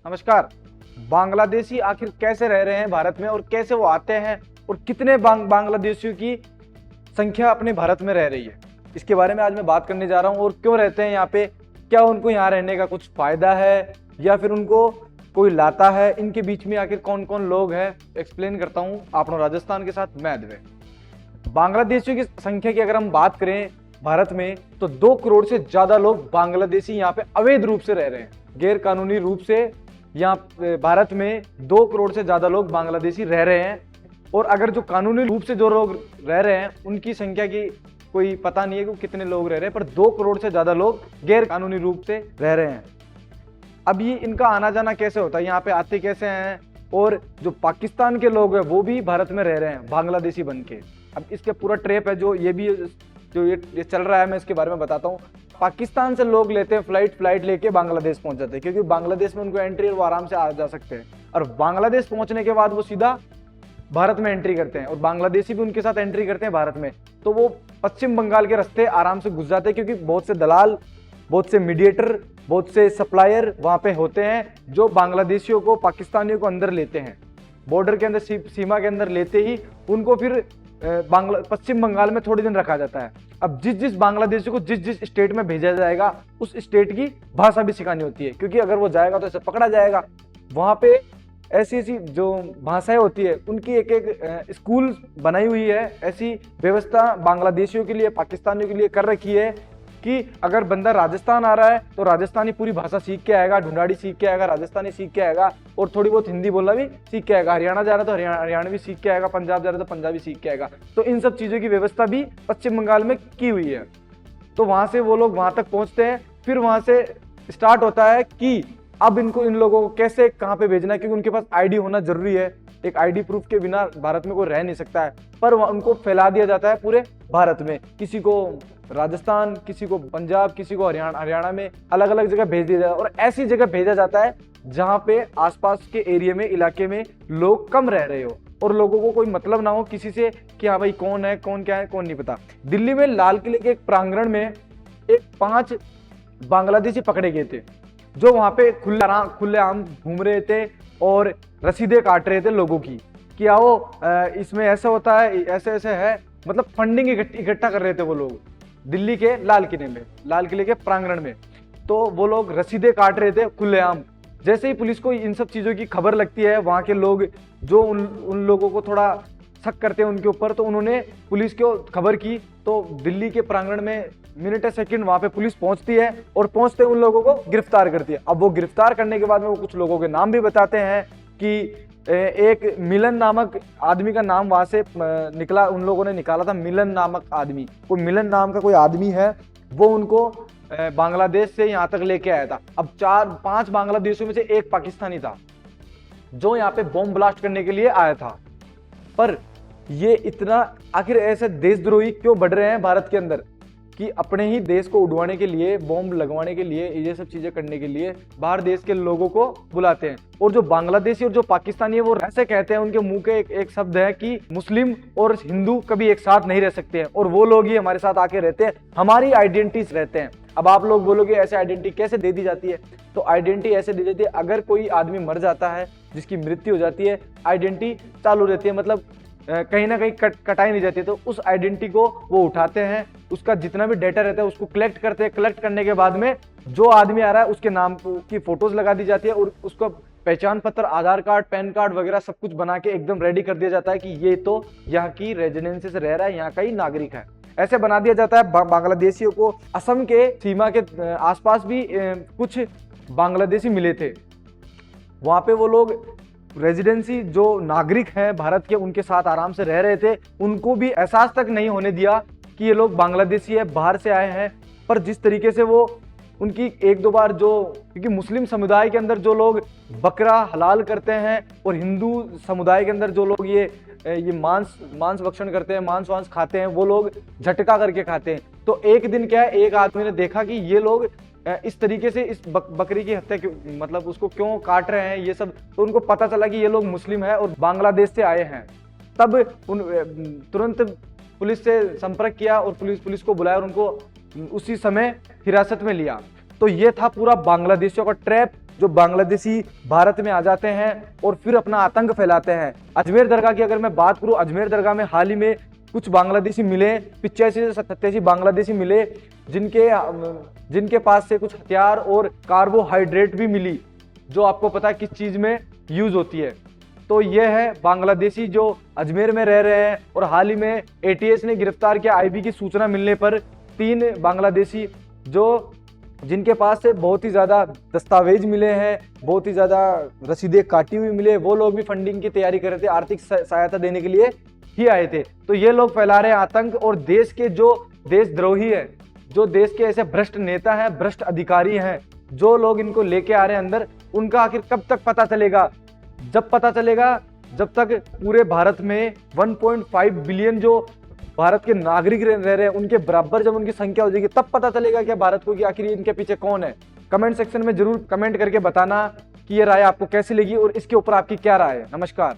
नमस्कार। बांग्लादेशी आखिर कैसे रह रहे हैं भारत में और कैसे वो आते हैं और कितने बांग्लादेशियों की संख्या अपने भारत में रह रही है, इसके बारे में आज मैं बात करने जा रहा हूं। और क्यों रहते हैं यहाँ पे, क्या उनको यहाँ रहने का कुछ फायदा है या फिर उनको कोई लाता है, इनके बीच में आखिर कौन कौन लोग हैं, एक्सप्लेन करता हूँ आपनो राजस्थान के साथ मैं अद्वै। बांग्लादेशियों की संख्या की अगर हम बात करें भारत में तो 2 करोड़ से ज्यादा लोग बांग्लादेशी यहाँ पे अवैध रूप से रह रहे हैं। गैर कानूनी रूप से यहाँ भारत में 2 करोड़ से ज्यादा लोग बांग्लादेशी रह रहे हैं। और अगर जो कानूनी रूप से जो लोग रह रहे हैं उनकी संख्या की कोई पता नहीं है कि कितने लोग रह रहे हैं, पर 2 करोड़ से ज्यादा लोग गैर कानूनी रूप से रह रहे हैं। अब ये इनका आना जाना कैसे होता है, यहाँ पे आते कैसे हैं, और जो पाकिस्तान के लोग हैं वो भी भारत में रह रहे हैं बांग्लादेशी बन के। अब इसके पूरा ट्रेप है जो ये चल रहा है, मैं इसके बारे में बताता हूँ। पाकिस्तान से लोग लेते हैं फ्लाइट लेके बांग्लादेश पहुंच जाते हैं, क्योंकि बांग्लादेश में उनको एंट्री वो आराम से आ जा सकते हैं। और बांग्लादेश पहुंचने के बाद वो सीधा भारत में एंट्री करते हैं और बांग्लादेशी भी उनके साथ एंट्री करते हैं भारत में। तो वो पश्चिम बंगाल के रास्ते आराम से घुस जाते हैं, क्योंकि बहुत से दलाल, बहुत से मीडिएटर, बहुत से सप्लायर वहां पे होते हैं जो बांग्लादेशियों को, पाकिस्तानियों को अंदर लेते हैं। बॉर्डर के अंदर, सीमा के अंदर लेते ही उनको फिर पश्चिम बंगाल में थोड़े दिन रखा जाता है। अब जिस बांग्लादेशी को जिस स्टेट में भेजा जाएगा उस स्टेट की भाषा भी सिखानी होती है, क्योंकि अगर वो जाएगा तो ऐसे पकड़ा जाएगा। वहां पे ऐसी जो भाषाएं होती है उनकी एक स्कूल बनाई हुई है। ऐसी व्यवस्था बांग्लादेशियों के लिए, पाकिस्तानियों के लिए कर रखी है कि अगर बंदा राजस्थान आ रहा है तो राजस्थानी पूरी भाषा सीख के आएगा, ढूंढाड़ी सीख के आएगा, राजस्थानी सीख के आएगा और थोड़ी बहुत हिंदी बोलना भी सीख के आएगा। हरियाणा जा रहा है तो हरियाणवी सीख के आएगा, पंजाब जा रहा है तो पंजाबी सीख के आएगा। तो इन सब चीज़ों की व्यवस्था भी पश्चिम बंगाल में की हुई है। तो वहाँ से वो लोग वहाँ तक पहुँचते हैं, फिर वहाँ से स्टार्ट होता है कि अब इन लोगों को कैसे कहाँ पे भेजना है, क्योंकि उनके पास आईडी होना जरूरी है। एक आईडी प्रूफ के बिना भारत में कोई रह नहीं सकता है। पर उनको फैला दिया जाता है पूरे भारत में, किसी को राजस्थान, किसी को पंजाब, किसी को हरियाणा में अलग अलग जगह भेज दिया जाता है। और ऐसी जगह भेजा जाता है जहाँ पे आसपास के एरिया में, इलाके में लोग कम रह रहे हो और लोगों को कोई मतलब ना हो किसी से कि हाँ भाई कौन है, कौन क्या है, कौन नहीं पता। दिल्ली में लाल किले के एक प्रांगण में 5 बांग्लादेशी पकड़े गए थे जो वहां पे खुले आम घूम रहे थे और रसीदें काट रहे थे लोगों की कि आओ इसमें ऐसा होता है, ऐसे ऐसे है, मतलब फंडिंग इकट्ठा कर रहे थे वो लोग दिल्ली के लाल किले के प्रांगण में। तो वो लोग रसीदें काट रहे थे खुलेआम। जैसे ही पुलिस को इन सब चीज़ों की खबर लगती है, वहाँ के लोग जो उन लोगों को थोड़ा शक करते हैं उनके ऊपर, तो उन्होंने पुलिस को खबर की। तो दिल्ली के प्रांगण में मिनट सेकंड वहां पे पुलिस पहुंचती है और पहुंचते उन लोगों को गिरफ्तार करती है। अब वो गिरफ्तार करने के बाद में वो कुछ लोगों के नाम भी बताते हैं कि एक मिलन नामक आदमी का नाम वहां से निकला, उन लोगों ने निकाला था मिलन नामक आदमी। कोई मिलन नाम का कोई आदमी है, वो उनको बांग्लादेश से यहाँ तक लेके आया था। अब 4-5 बांग्लादेशियों में से एक पाकिस्तानी था जो यहाँ पे बॉम्ब ब्लास्ट करने के लिए आया था। पर ये इतना आखिर ऐसे देशद्रोही क्यों बढ़ रहे हैं भारत के अंदर कि अपने ही देश को उड़वाने के लिए, बॉम्ब लगवाने के लिए, ये सब चीजें करने के लिए बाहर देश के लोगों को बुलाते हैं। और जो बांग्लादेशी और जो पाकिस्तानी है वो ऐसे कहते हैं, उनके मुंह के एक शब्द है कि मुस्लिम और हिंदू कभी एक साथ नहीं रह सकते हैं और वो लोग ही हमारे साथ आके रहते हैं, हमारी आइडेंटिटीज रहते हैं। अब आप लोग बोलोगे ऐसे आइडेंटिटी कैसे दे दी जाती है, तो आइडेंटिटी ऐसे दी जाती है, अगर कोई आदमी मर जाता है, जिसकी मृत्यु हो जाती है, आइडेंटिटी चालू रहती है, मतलब कहीं ना कहीं कटाई नहीं जाती है। तो उस आइडेंटिटी को वो उठाते हैं, उसका जितना भी डेटा रहता है उसको कलेक्ट करते हैं। कलेक्ट करने के बाद में जो आदमी आ रहा है उसके नाम की फोटोज लगा दी जाती है और उसको पहचान पत्र, आधार कार्ड, पैन कार्ड वगैरह सब कुछ बना के एकदम रेडी कर दिया जाता है कि ये तो यहाँ की रेजिडेंसी से रह रहा है, यहाँ का ही नागरिक है। ऐसे बना दिया जाता है। बांग्लादेशियों को असम के सीमा के आसपास भी कुछ बांग्लादेशी मिले थे। वहां पे वो लोग रेजिडेंसी, जो नागरिक हैं भारत के, उनके साथ आराम से रह रहे थे। उनको भी एहसास तक नहीं होने दिया कि ये लोग बांग्लादेशी है, बाहर से आए हैं। पर जिस तरीके से वो उनकी 1-2 बार क्योंकि मुस्लिम समुदाय के अंदर जो लोग बकरा हलाल करते हैं और हिंदू समुदाय के अंदर जो लोग ये मांस भक्षण करते हैं, मांस वांस खाते हैं, वो लोग झटका करके खाते हैं। तो एक दिन क्या है, एक आदमी ने देखा कि ये लोग इस तरीके से इस बकरी की हत्या मतलब उसको क्यों काट रहे हैं ये सब। तो उनको पता चला कि ये लोग मुस्लिम है और बांग्लादेश से आए हैं। तब तुरंत पुलिस से संपर्क किया और पुलिस को बुलाया और उनको उसी समय हिरासत में लिया। तो ये था पूरा बांग्लादेशियों का ट्रैप जो बांग्लादेशी भारत में आ जाते हैं और फिर अपना आतंक फैलाते हैं। अजमेर दरगाह की अगर मैं बात करूं, अजमेर दरगाह में हाल ही में कुछ बांग्लादेशी मिले, 85 से 87 बांग्लादेशी मिले, जिनके पास से कुछ हथियार और कार्बोहाइड्रेट भी मिली, जो आपको पता है किस चीज़ में यूज़ होती है। तो ये है बांग्लादेशी जो अजमेर में रह रहे हैं। और हाल ही में एटीएस ने गिरफ्तार किया, आईबी की सूचना मिलने पर 3 बांग्लादेशी जिनके पास से बहुत ही ज़्यादा दस्तावेज मिले हैं, बहुत ही ज़्यादा रसीदें काटी हुई मिले, वो लोग भी फंडिंग की तैयारी कर रहे थे, आर्थिक सहायता देने के लिए ही आए थे। तो ये लोग फैला रहे हैं आतंक, और देश के जो देशद्रोही है, जो देश के ऐसे भ्रष्ट नेता हैं, भ्रष्ट अधिकारी हैं, जो लोग इनको लेके आ रहे हैं अंदर, उनका आखिर कब तक पता चलेगा? जब पता चलेगा जब तक पूरे भारत में 1.5 बिलियन जो भारत के नागरिक रह रहे हैं, उनके बराबर जब उनकी संख्या हो जाएगी, तब पता चलेगा कि भारत को कि आखिर इनके पीछे कौन है। कमेंट सेक्शन में जरूर कमेंट करके बताना कि ये राय आपको कैसी लगी और इसके ऊपर आपकी क्या राय है। नमस्कार।